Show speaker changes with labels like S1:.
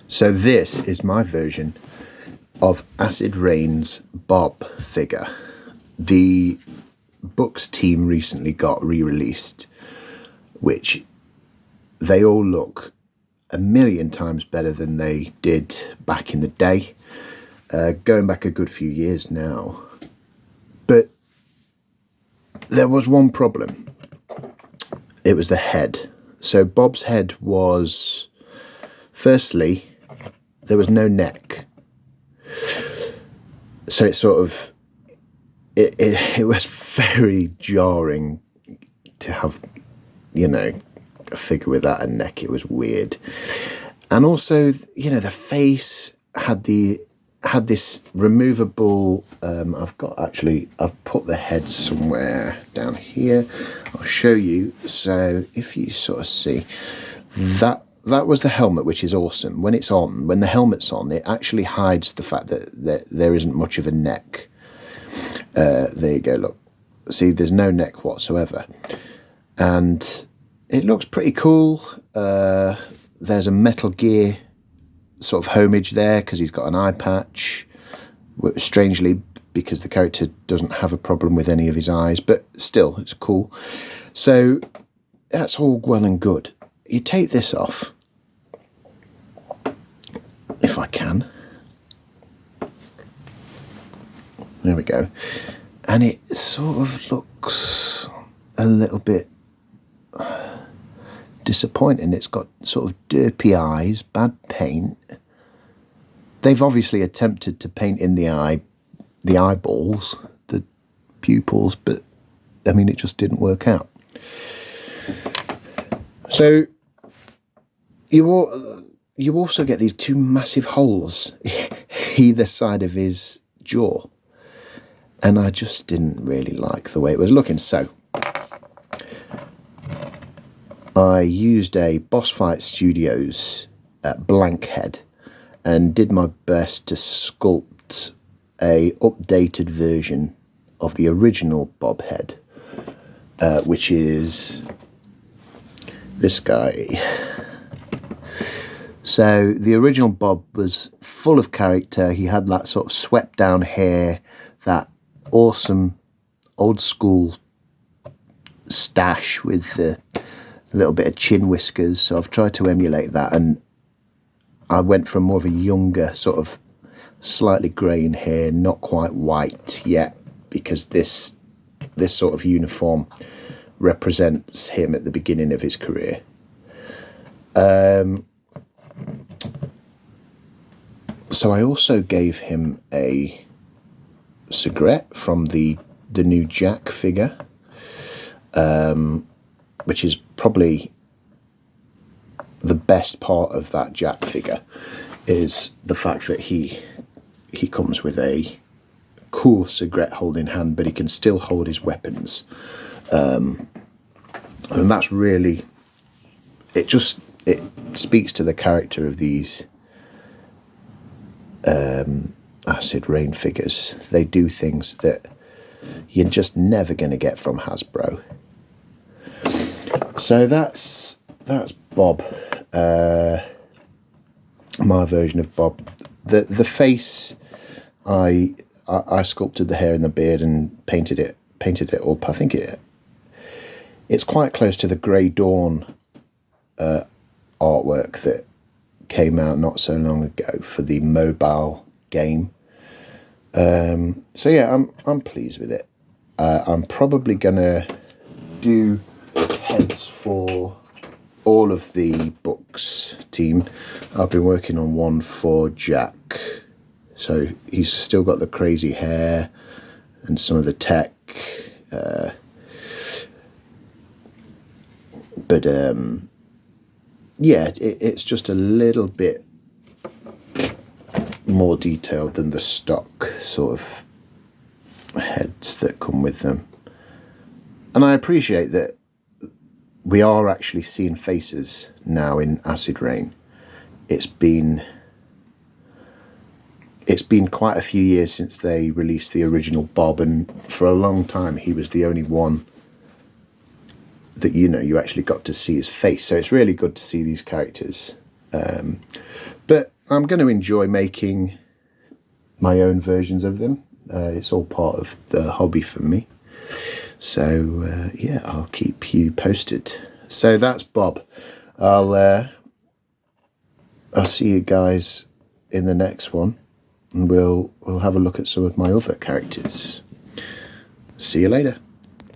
S1: So this is my version of Acid Rain's Bob figure. The Books team recently got re-released, which they all look a million times better than they did back in the day, going back a good few years now. But there was one problem. It was the head. So Bob's head was, firstly, there was no neck. So it sort of, it was very jarring to have, you know, a figure without a neck. It was weird. And also, you know, the face had this removable, I've put the head somewhere down here. I'll show you. So if you sort of see, that was the helmet, which is awesome. When the helmet's on, it actually hides the fact that there isn't much of a neck. There you go, look. See, there's no neck whatsoever. And it looks pretty cool. There's a Metal Gear sort of homage there because he's got an eye patch. Strangely, because the character doesn't have a problem with any of his eyes, but still, it's cool. So that's all well and good. You take this off, if I can. There we go. And it sort of looks a little bit disappointing. It's got sort of derpy eyes, bad paint. They've obviously attempted to paint in the eyeballs, the pupils, but I mean, it just didn't work out. So you also get these two massive holes either side of his jaw, and I just didn't really like the way it was looking. So I used a Boss Fight Studios blank head and did my best to sculpt a updated version of the original Bob head, which is this guy. So the original Bob was full of character. He had that sort of swept down hair, that awesome old school stash with a little bit of chin whiskers. So I've tried to emulate that, and I went for more of a younger sort of slightly grey in hair, not quite white yet, because this sort of uniform represents him at the beginning of his career. So I also gave him a cigarette from the new Jack figure, which is probably the best part of that Jack figure, is the fact that he comes with a cool cigarette holding hand, but he can still hold his weapons. And that's really, it speaks to the character of these Acid Rain figures. They do things that you're just never going to get from Hasbro. So that's Bob, my version of Bob. The face, I sculpted the hair and the beard and painted it up. I think it's quite close to the Grey Dawn artwork that came out not so long ago for the mobile game. So yeah, I'm pleased with it. I'm probably gonna do heads for all of the Books team. I've been working on one for Jack, so he's still got the crazy hair and some of the tech, but yeah, it's just a little bit more detailed than the stock sort of heads that come with them. And I appreciate that we are actually seeing faces now in Acid Rain. It's been quite a few years since they released the original Bob, and for a long time he was the only one that, you know, you actually got to see his face. So it's really good to see these characters. But I'm going to enjoy making my own versions of them. It's all part of the hobby for me. So yeah, I'll keep you posted. So that's Bob. I'll see you guys in the next one, and we'll have a look at some of my other characters. See you later.